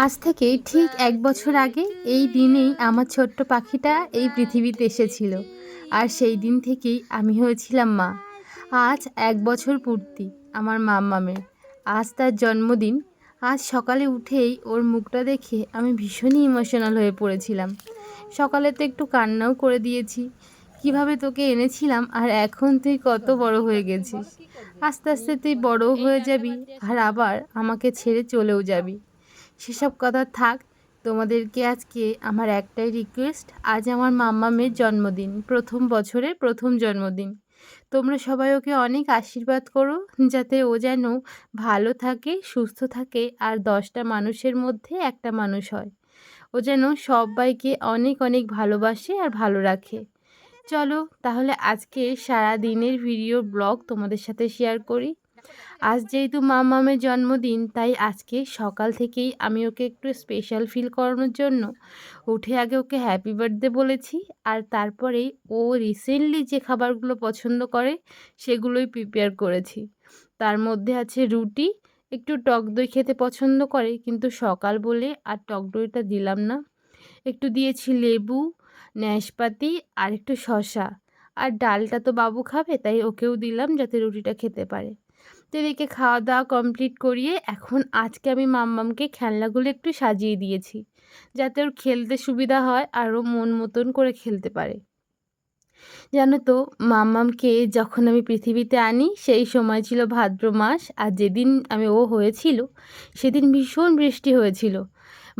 আজ থেকে ঠিক ১ বছর আগে এই দিনেই আমার ছোট্ট পাখিটা এই পৃথিবীতে এসেছিল। আর সেই দিন থেকেই আমি হয়েছিলাম মা। আজ ১ বছর পূর্তি আমার মাম্মামের। আজ তার জন্মদিন। আজ সকালে উঠেই ওর মুখটা দেখে আমি ভীষণই ইমোশনাল হয়ে পড়েছিলাম। সকালে তো একটু কান্নাও করে দিয়েছি। কিভাবে তোকে এনেছিলাম আর এখন তুই কত বড় হয়ে গেছিস। আস্তে আস্তে তুই বড়ও হয়ে যাবি আর আবার আমাকে ছেড়ে চলেও যাবি। সেসব কথা থাক। তোমাদেরকে আজকে আমার একটাই রিকোয়েস্ট, আজ আমার মাম্মামের জন্মদিন, প্রথম বছরের প্রথম জন্মদিন। তোমরা সবাই ওকে অনেক আশীর্বাদ করো যাতে ও যেন ভালো থাকে, সুস্থ থাকে আর 10টা মানুষের মধ্যে একটা মানুষ হয়। ও যেন সবাইকে অনেক অনেক ভালোবাসে আর ভালো রাখে। চলো তাহলে আজকে সারা দিনের ভিডিও ব্লগ তোমাদের সাথে শেয়ার করি। আজ যেহেতু মামামের জন্মদিন তাই আজকে সকাল থেকেই আমি ওকে একটু স্পেশাল ফিল করানোর জন্য উঠে আগে ওকে হ্যাপি বার্থডে বলেছি। আর তারপরেই ও রিসেন্টলি যে খাবারগুলো পছন্দ করে সেগুলোই প্রিপেয়ার করেছি। তার মধ্যে আছে রুটি, একটু টক দই খেতে পছন্দ করে কিন্তু সকাল বলে আর টক দইটা দিলাম না। একটু দিয়েছি লেবু, নাশপাতি আর একটু শসা। আর ডালটা তো বাবু খাবে তাই ওকেও দিলাম যাতে রুটিটা খেতে পারে। তো এদিকে খাওয়া দাওয়া কমপ্লিট করিয়ে এখন আজকে আমি মাম্মামকে খেলনাগুলো একটু সাজিয়ে দিয়েছি যাতে ওর খেলতে সুবিধা হয় আর ও মন মতন করে খেলতে পারে। জানো তো, মাম্মামকে যখন আমি পৃথিবীতে আনি সেই সময় ছিল ভাদ্র মাস, আর যেদিন ও হয়েছিল সেদিন ভীষণ বৃষ্টি হয়েছিল।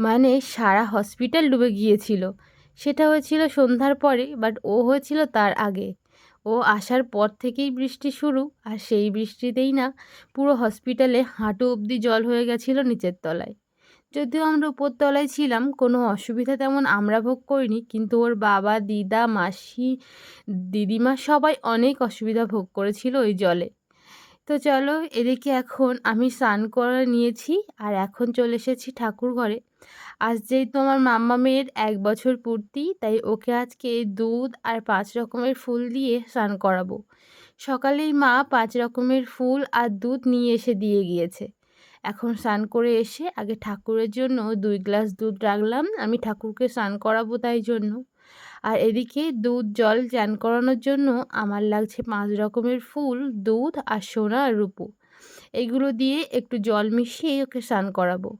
মানে সারা হসপিটাল ডুবে গিয়েছিল। সেটা হয়েছিল সন্ধ্যার পরে, বাট ও হয়েছিল তার আগে। ও আসার পর থেকেই বৃষ্টি শুরু, আর সেই বৃষ্টিতেই না পুরো হসপিটালে হাঁটু অবধি জল হয়ে গেছিলো নিচের তলায়। যদিও আমরা উপরতলায় ছিলাম, কোনো অসুবিধা তেমন আমরা ভোগ করিনি, কিন্তু ওর বাবা, দিদা, মাসি, দিদিমা সবাই অনেক অসুবিধা ভোগ করেছিল ওই জলে। তো চলো এদিকে এখন আমি স্নান করে নিয়েছি আর এখন চলে এসেছি ঠাকুর ঘরে। আজ যেহেতু আমার মাম্মামের ১ বছর পূর্তি তাই ওকে আজকে দুধ আর ৫ রকমের ফুল দিয়ে স্নান করাবো। সকালেই মা ৫ রকমের ফুল আর দুধ নিয়ে এসে দিয়ে গিয়েছে। এখন স্নান করে এসে আগে ঠাকুরের জন্য ২ গ্লাস দুধ রাখলাম, আমি ঠাকুরকে স্নান করাবো তাই জন্য। আর এদিকে দুধ জল চান করানোর জন্য আমার লাগছে ৫ রকমের ফুল, দুধ আর সোনা আর রূপো। এগুলো দিয়ে একটু জল মিশিয়ে ওকে স্নান করাবো।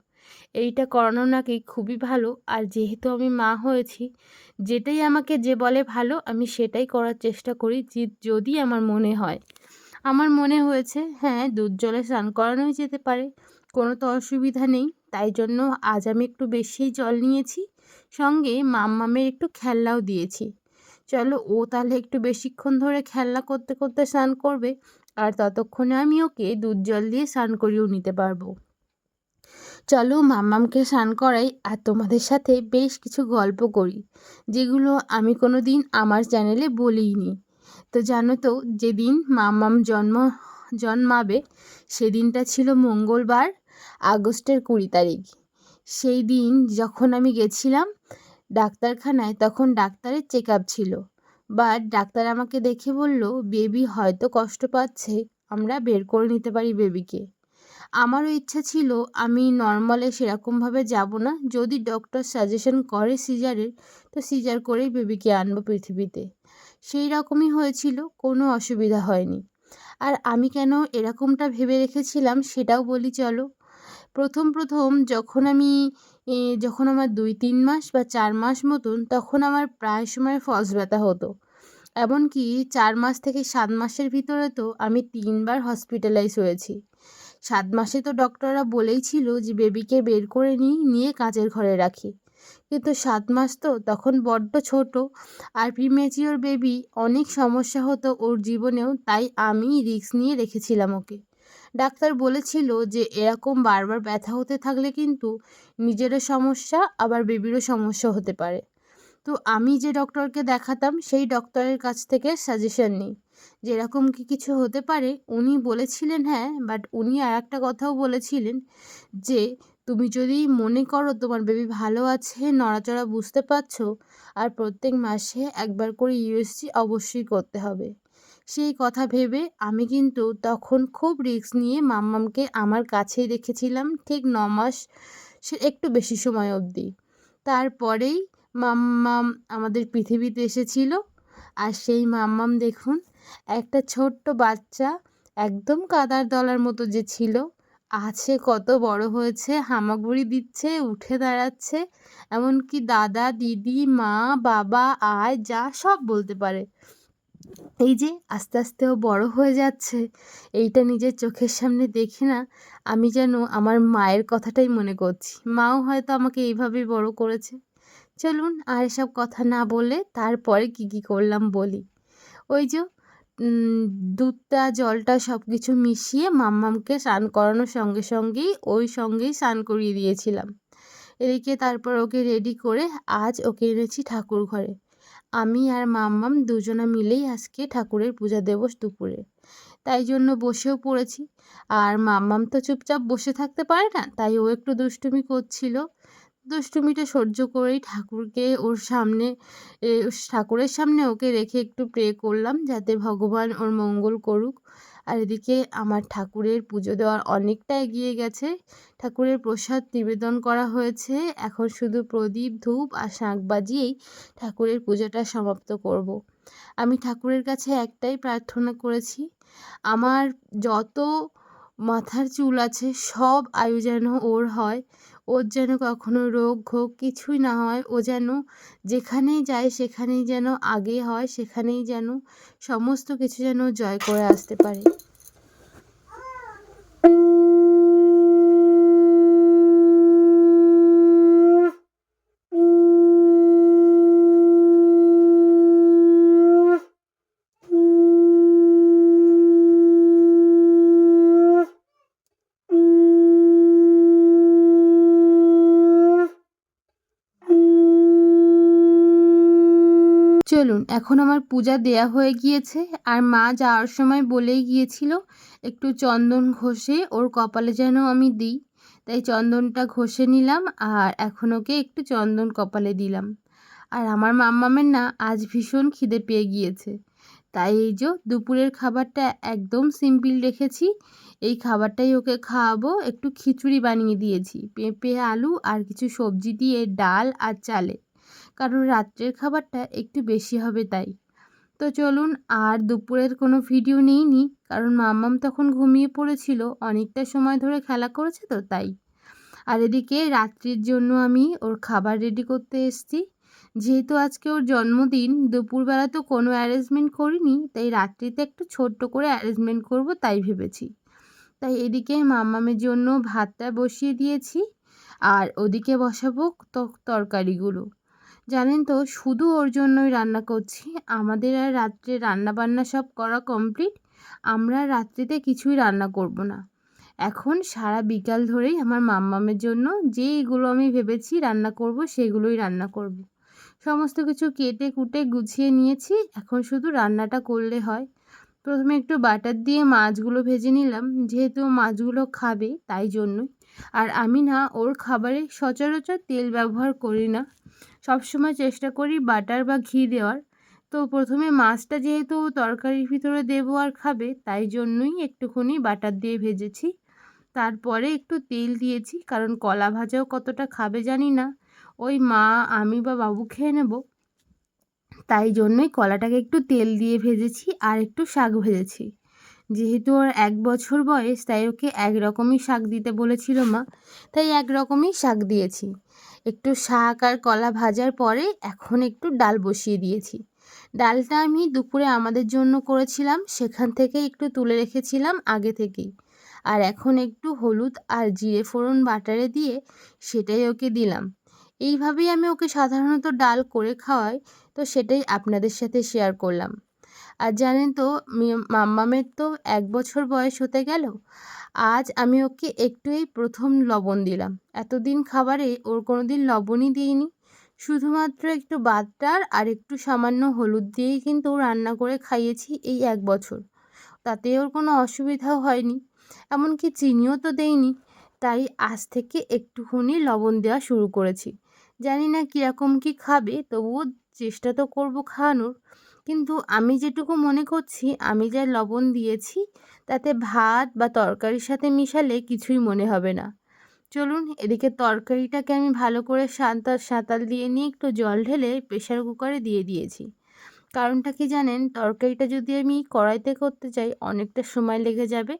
এইটা করানো নাকি খুবই ভালো, আর যেহেতু আমি মা হয়েছি, যেটাই আমাকে যে বলে ভালো আমি সেটাই করার চেষ্টা করি যদি আমার মনে হয়। আমার মনে হয়েছে হ্যাঁ, দুধ জলে স্নান করানোই যেতে পারে, কোনো তো অসুবিধা নেই। তাই জন্য আজ আমি একটু বেশিই জল নিয়েছি, সঙ্গে মাম্মামের একটু খেলনাও দিয়েছি। চলো ও তাহলে একটু বেশিক্ষণ ধরে খেলনা করতে করতে স্নান করবে, আর ততক্ষণে আমি ওকে দুধ জল দিয়ে স্নান করিয়েও নিতে পারবো। চলো মাম্মামকে স্নান করাই আর তোমাদের সাথে বেশ কিছু গল্প করি, যেগুলো আমি কোনো দিন আমার চ্যানেলে বলিনি। তো জানো তো, যেদিন মাম্মাম জন্মাবে সেদিনটা ছিল মঙ্গলবার, আগস্টের 20 তারিখ। সেই দিন যখন আমি গেছিলাম ডাক্তারখানায়, তখন ডাক্তারের চেক আপ ছিল। বাট ডাক্তার আমাকে দেখে বলল বেবি হয়তো কষ্ট পাচ্ছে, আমরা বের করে নিতে পারি বেবিকে। আমারও ইচ্ছা ছিল আমি নর্মালে সেরকমভাবে যাব না, যদি ডক্টর সাজেশন করে সিজারের তো সিজার করেই বেবিকে আনবো পৃথিবীতে। সেই রকমই হয়েছিল, কোনো অসুবিধা হয়নি। আর আমি কেন এরকমটা ভেবে রেখেছিলাম সেটাও বলি চলো। প্রথম যখন আমার ২-৩ মাস বা ৪ মাস মতন, তখন আমার প্রায় সময় ফলস ব্যথা হতো। এমনকি ৪ মাস থেকে ৭ মাসের ভিতরে তো আমি ৩ বার হসপিটালাইজ হয়েছি। ৭ মাসে তো ডক্টররা বলেই ছিল যে বেবিকে বের করে নিয়ে কাচের ঘরে রাখি। কিন্তু ৭ মাস তো তখন বড্ড ছোট, আর প্রিম্যাচিওর বেবি, অনেক সমস্যা হতো ওর জীবনেও, তাই আমি রিস্ক নিয়ে রেখেছিলাম ওকে। ডাক্তার বলেছিল যে এরকম বারবার ব্যথা হতে থাকলে কিন্তু নিজেরও সমস্যা আবার বেবিরও সমস্যা হতে পারে। তো আমি যে ডক্টরকে দেখাতাম সেই ডক্টরের কাছ থেকে সাজেশন নিই যে এরকম কি কিছু হতে পারে। উনি বলেছিলেন হ্যাঁ, বাট উনি আর একটা কথাও বলেছিলেন যে তুমি যদি মনে করো তোমার বেবি ভালো আছে, নড়াচড়া বুঝতে পারছো, আর প্রত্যেক মাসে একবার করে ইউএসজি অবশ্যই করতে হবে। সেই কথা ভেবে আমি কিন্তু তখন খুব রিস্ক নিয়ে মাম্মামকে আমার কাছেই রেখেছিলাম ঠিক ৯ মাস সে একটু বেশি সময় অবধি। তারপরেই মাম্মাম আমাদের পৃথিবীতে এসেছিল। আর সেই মাম্মাম দেখুন, একটা ছোট্ট বাচ্চা, একদম কাদার দলার মতো যে ছিল, আজ সে কত বড় হয়েছে, হামাগুড়ি দিচ্ছে, উঠে দাঁড়াচ্ছে, এমনকি দাদা, দিদি, মা, বাবা, আয়, যা সব বলতে পারে। এই যে আস্তে আস্তে ও বড় হয়ে যাচ্ছে, এইটা নিজের চোখের সামনে দেখে না আমি যেন আমার মায়ের কথাটাই মনে করছি। মাও হয়তো আমাকে এইভাবেই বড় করেছে। চলুন আর এসব কথা না বলে তারপরে কি করলাম বলি। ওই যে উম, দুধটা, জলটা সব কিছু মিশিয়ে মাম্মামকে স্নান করানোর সঙ্গেই স্নান করিয়ে দিয়েছিলাম। এদিকে তারপর ওকে রেডি করে আজ ওকে এনেছি ঠাকুর ঘরে। আমি আর মাম্মাম দুজনা মিলেই আজকে ঠাকুরের পূজা দেব দুপুরে। তাই জন্য বসেও পড়েছি। আর মাম্মাম তো চুপচাপ বসে থাকতে পারে না, তাই ও একটু দুষ্টুমি করছিল। দুষ্টুমিটা সহ্য করেই ঠাকুরের সামনে ওকে রেখে একটু প্রে করলাম যাতে ভগবান ওর মঙ্গল করুক। আর এদিকে আমার ঠাকুরের পুজো দেওয়ার অনেকটা এগিয়ে গেছে। ঠাকুরের প্রসাদ নিবেদন করা হয়েছে। এখন শুধু প্রদীপ, ধূপ আর শাঁখ বাজিয়েই ঠাকুরের পুজোটা সমাপ্ত করব। আমি ঠাকুরের কাছে একটাই প্রার্থনা করেছি, আমার যত মাথার চুল আছে সব আয়ু যেন ওর হয়, ওর যেন কখনো রোগ ঘোগ কিছুই না হয়, ও যেন যেখানেই যায় সেখানেই যেন আগে হয়, সেখানেই যেন সমস্ত কিছু যেন জয় করে আসতে পারে। চলুন, এখন আমার পূজা দেয়া হয়ে গিয়েছে। আর মা যাওয়ার সময় বলেই গিয়েছিল একটু চন্দন ঘষে ওর কপালে যেন আমি দিই। তাই চন্দনটা ঘষে নিলাম আর এখন ওকে একটু চন্দন কপালে দিলাম। আর আমার মাম্মামের না আজ ভীষণ খিদে পেয়ে গিয়েছে। তাই এই যে দুপুরের খাবারটা একদম সিম্পল রেখেছি। এই খাবারটাই ওকে খাওয়াবো। একটু খিচুড়ি বানিয়ে দিয়েছি, পেঁপে, আলু আর কিছু সবজি দিয়ে, ডাল আর চালে, কারণ রাত্রের খাবারটা একটু বেশি হবে তাই। তো চলুন, আর দুপুরের কোনো ভিডিও নিইনি, কারণ মাম্মাম তখন ঘুমিয়ে পড়েছিল, অনেকটা সময় ধরে খেলা করেছে তো তাই। আর এদিকে রাত্রির জন্য আমি ওর খাবার রেডি করতে এসেছি। যেহেতু আজকে ওর জন্মদিন, দুপুরবেলা তো কোনো অ্যারেঞ্জমেন্ট করিনি, তাই রাত্রিতে একটু ছোট্ট করে অ্যারেঞ্জমেন্ট করব তাই ভেবেছি। তাই এদিকে মাম্মামের জন্য ভাতটা বসিয়ে দিয়েছি আর ওদিকে বসাবো তরকারিগুলো। জানেন তো, শুধু ওর জন্যই রান্না করছি। আমাদের আর রাত্রে রান্না বান্না সব করা কমপ্লিট। আমরা রাত্রিতে কিছুই রান্না করব না। এখন সারা বিকাল ধরেই আমার মাম্মামের জন্য যেইগুলো আমি ভেবেছি রান্না করব সেগুলোই রান্না করব। সমস্ত কিছু কেটে কুটে গুছিয়ে নিয়েছি, এখন শুধু রান্নাটা করলে হয়। প্রথমে একটু বাটার দিয়ে মাছগুলো ভেজে নিলাম, যেহেতু মাছগুলো খাবে তাই জন্যই। আর আমি না ওর খাবারে সচরাচর তেল ব্যবহার করি না, সবসময় চেষ্টা করি বাটার বা ঘি দেওয়ার। তো প্রথমে মাছটা যেহেতু তরকারির ভিতরে দেবো আর খাবে, তাই জন্যই একটুখানি বাটার দিয়ে ভেজেছি। তারপরে একটু তেল দিয়েছি, কারণ কলা ভাজাও কতটা খাবে জানি না, ওই মা, আমি বা বাবু খেয়ে নেব, তাই জন্যই কলাটাকে একটু তেল দিয়ে ভেজেছি আর একটু শাক ভেজেছি। যেহেতু ওর 1 বছর বয়স, তাই ওকে একরকমই শাক দিতে বলেছিল মা, তাই একরকমই শাক দিয়েছি। একটু শাক আর কলা ভাজার পরে এখন একটু ডাল বসিয়ে দিয়েছি। ডালটা আমি দুপুরে আমাদের জন্য করেছিলাম, সেখান থেকে একটু তুলে রেখেছিলাম আগে থেকেই। আর এখন একটু হলুদ আর জিরে ফোড়ন বাটারে দিয়ে সেটাই ওকে দিলাম। এইভাবেই আমি ওকে সাধারণত ডাল করে খাওয়াই, তো সেটাই আপনাদের সাথে শেয়ার করলাম। আর জানেন তো, মাম্মামের তো 1 বছর বয়স হতে গেল। আজ আমি ওকে একটু এই প্রথম লবণ দিলাম। এতদিন খাবারে ওর কোনো দিন লবণই দিইনি। শুধুমাত্র একটু বাটার আর একটু সামান্য হলুদ দিয়েই কিন্তু রান্না করে খাইয়েছি এই 1 বছর। তাতে ওর কোনো অসুবিধাও হয়নি, এমনকি চিনিও তো দেইনি। তাই আজ থেকে একটুখানি লবণ দেওয়া শুরু করেছি। জানি না কীরকম কী খাবে, তবুও চেষ্টা তো করব খাওয়ানোর। কিন্তু আমি যেটুকু মনে করছি, আমি যা লবণ দিয়েছি তাতে ভাত বা তরকারির সাথে মিশালে কিছুই মনে হবে না। চলুন এদিকে তরকারিটাকে আমি ভালো করে সাঁতাল দিয়ে নিয়ে একটু জল ঢেলে প্রেশার কুকারে দিয়ে দিয়েছি। কারণটা কি জানেন? তরকারিটা যদি আমি কড়াইতে করতে চাই অনেকটা সময় লেগে যাবে,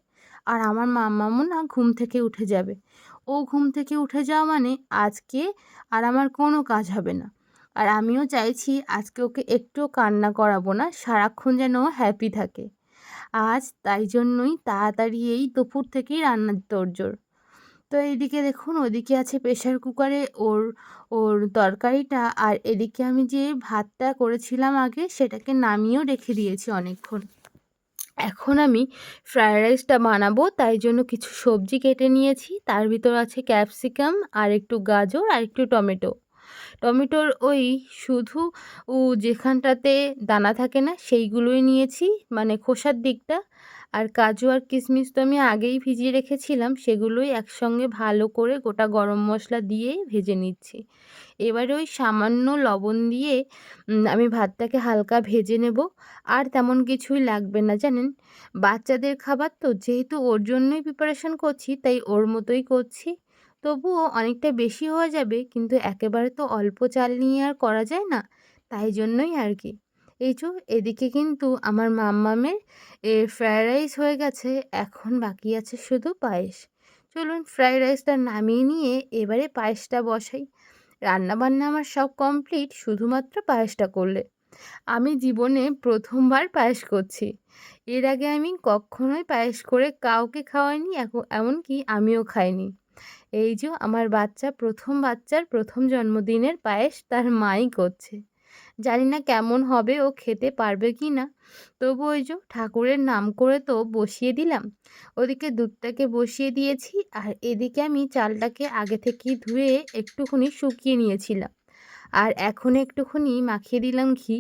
আর আমার মাম্মামও না ঘুম থেকে উঠে যাবে। ও ঘুম থেকে উঠে যাওয়া মানে আজকে আর আমার কোনো কাজ হবে না। আর আমিও চাইছি আজকে ওকে একটুও কান্না করাবো না, সারাক্ষণ যেন ও হ্যাপি থাকে। আজ তাই জন্যই তাড়াতাড়ি এই দুপুর থেকেই রান্নার তোড়জোড়। তো এইদিকে দেখুন, ওদিকে আছে প্রেশার কুকারে ওর ওর তরকারিটা, আর এদিকে আমি যে ভাতটা করেছিলাম আগে সেটাকে নামিয়েও রেখে দিয়েছি অনেকক্ষণ। এখন আমি ফ্রায়েড রাইসটা বানাবো, তাই জন্য কিছু সবজি কেটে নিয়েছি। তার ভিতর আছে ক্যাপসিকাম আর একটু গাজর আর একটু টমেটো। টমেটোর ওই শুধু যেখানটাতে দানা থাকে না সেইগুলোই নিয়েছি, মানে খোসার দিকটা। আর কাজু আর কিশমিশ তো আমি আগেই ভিজিয়ে রেখেছিলাম, সেগুলোই একসঙ্গে ভালো করে গোটা গরম মশলা দিয়ে ভেজে নিচ্ছি। এবারে ওই সামান্য লবণ দিয়ে আমি ভাতটাকে হালকা ভেজে নেব। আর তেমন কিছুই লাগবে না জানেন, বাচ্চাদের খাবার তো, যেহেতু ওর জন্যই প্রিপারেশন করছি তাই ওর মতোই করছি। তবুও অনেকটা বেশি হয়ে যাবে, কিন্তু একেবারে তো অল্প চাল নিয়ে আর করা যায় না, তাই জন্যই আর কি। এই যে এদিকে কিন্তু আমার মাম্মামের ফ্রায়েড রাইস হয়ে গেছে, এখন বাকি আছে শুধু পায়েস। চলুন ফ্রায়েড রাইসটা নামিয়ে নিয়ে এবারে পায়েসটা বসাই। রান্নাবান্না আমার সব কমপ্লিট, শুধুমাত্র পায়েসটা করলে। আমি জীবনে প্রথমবার পায়েস করছি। এর আগে আমি কখনোই পায়েস করে কাউকে খাওয়াইনি, এমনকি আমিও খাইনি। এই যে আমার বাচ্চার প্রথম জন্মদিনের পায়েস তার মাই করছে। জানি না কেমন হবে, ও খেতে পারবে কি না। তবু ওই যে ঠাকুরের নাম করে তো বসিয়ে দিলাম। ওদিকে দুধটাকে বসিয়ে দিয়েছি, আর এদিকে আমি চালটাকে আগে থেকেই ধুয়ে একটুখানি শুকিয়ে নিয়েছিলাম। আর এখন একটুখানি মাখিয়ে দিলাম ঘি।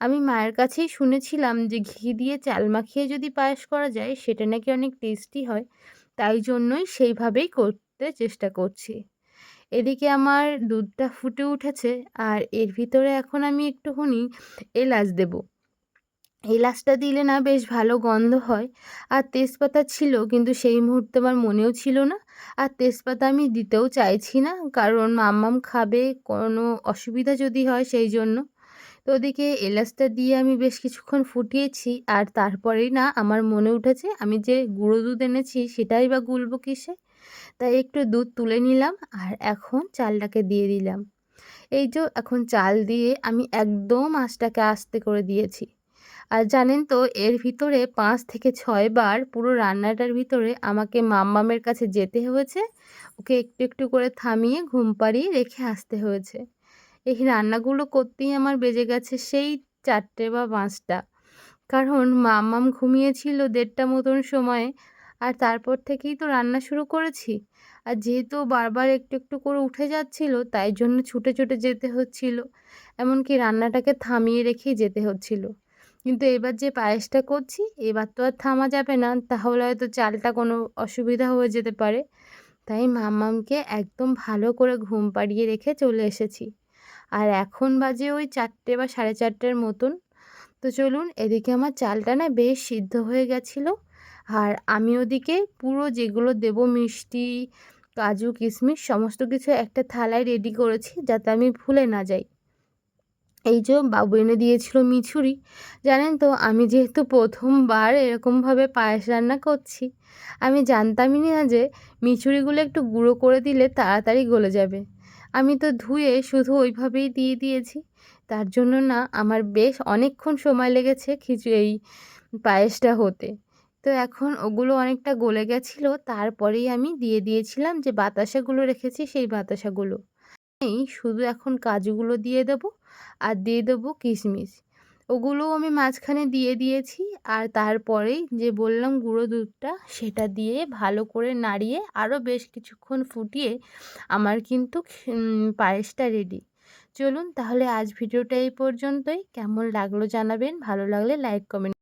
আমি মায়ের কাছেই শুনেছিলাম যে ঘি দিয়ে চাল মাখিয়ে যদি পায়েস করা যায় সেটা নাকি অনেক টেস্টি হয়, তাই জন্যই সেইভাবেই করতে চেষ্টা করছি। এদিকে আমার দুধটা ফুটে উঠেছে, আর এর ভিতরে এখন আমি একটুখানি এলাচ দেব। এলাচটা দিলে না বেশ ভালো গন্ধ হয়। আর তেজপাতা ছিল, কিন্তু সেই মুহূর্তে আমার মনেও ছিল না। আর তেজপাতা আমি দিতেও চাইছি না, কারণ মাম্মাম খাবে, কোনো অসুবিধা যদি হয় সেই জন্য। তো ওদিকে এলাচটা দিয়ে আমি বেশ কিছুক্ষণ ফুটিয়েছি, আর তারপরেই না আমার মনে উঠেছে আমি যে গুঁড়ো দুধ এনেছি সেটাই বা গুলবো কিসে। তাই একটু দুধ তুলে নিলাম, আর এখন চালটাকে দিয়ে দিলাম। এই যে এখন চাল দিয়ে আমি একদম আঁচটাকে আস্তে করে দিয়েছি। আর জানেন তো, এর ভিতরে ৫ থেকে ৬ বার পুরো রান্নাটার ভিতরে আমাকে মাম্মামের কাছে যেতে হয়েছে। ওকে একটু একটু করে থামিয়ে ঘুম পাড়িয়ে রেখে আসতে হয়েছে। এই রান্নাগুলো করতেই আমার বেজে গেছে সেই ৪টে বা ৫টা। কারণ মাম্মাম ঘুমিয়েছিল ১:৩০ মতন সময়ে, আর তারপর থেকেই তো রান্না শুরু করেছি। আর যেহেতু বারবার একটু একটু করে উঠে যাচ্ছিল, তাই জন্য ছুটে ছুটে যেতে হচ্ছিল। এমনকি রান্নাটাকে থামিয়ে রেখেই যেতে হচ্ছিল। কিন্তু এবার যে পায়েসটা করছি, এবার তো আর থামা যাবে না, তাহলে হয়তো চালটা কোনো অসুবিধা হয়ে যেতে পারে। তাই মাম্মামকে একদম ভালো করে ঘুম পাড়িয়ে রেখে চলে এসেছি। আর এখন বাজে ওই ৪টে বা ৪:৩০ মতন। তো চলুন, এদিকে আমার চালটা না বেশ সিদ্ধ হয়ে গেছিলো। আর আমি ওদিকে পুরো যেগুলো দেবো মিষ্টি, কাজু, কিশমিশ সমস্ত কিছু একটা থালায় রেডি করেছি, যাতে আমি ভুলে না যাই। এই যে বাবু এনে দিয়েছিল মিছুরি। জানেন তো, আমি যেহেতু প্রথমবার এরকমভাবে পায়েস রান্না করছি, আমি জানতামই না যে মিছুরিগুলো একটু গুঁড়ো করে দিলে তাড়াতাড়ি গলে যাবে। আমি তো ধুয়ে শুধু ওইভাবেই দিয়ে দিয়েছি। তার জন্য না আমার বেশ অনেকক্ষণ সময় লেগেছে এই পায়েসটা হতে। তো এখন ওগুলো অনেকটা গলে গেছিলো, তারপরেই আমি দিয়ে দিয়েছিলাম যে বাতাসাগুলো রেখেছি সেই বাতাসাগুলো। শুধু এখন কাজুগুলো দিয়ে দেবো, আর দিয়ে দেবো কিশমিশ। ওগুলোও আমি মাঝখানে দিয়ে দিয়েছি, আর তারপরেই যে বললাম গুঁড়ো দুধটা সেটা দিয়ে ভালো করে নাড়িয়ে আরও বেশ কিছুক্ষণ ফুটিয়ে আমার কিন্তু পায়েসটা রেডি। চলুন তাহলে আজ ভিডিওটা এই পর্যন্তই। কেমন লাগলো জানাবেন, ভালো লাগলে লাইক কমেন্ট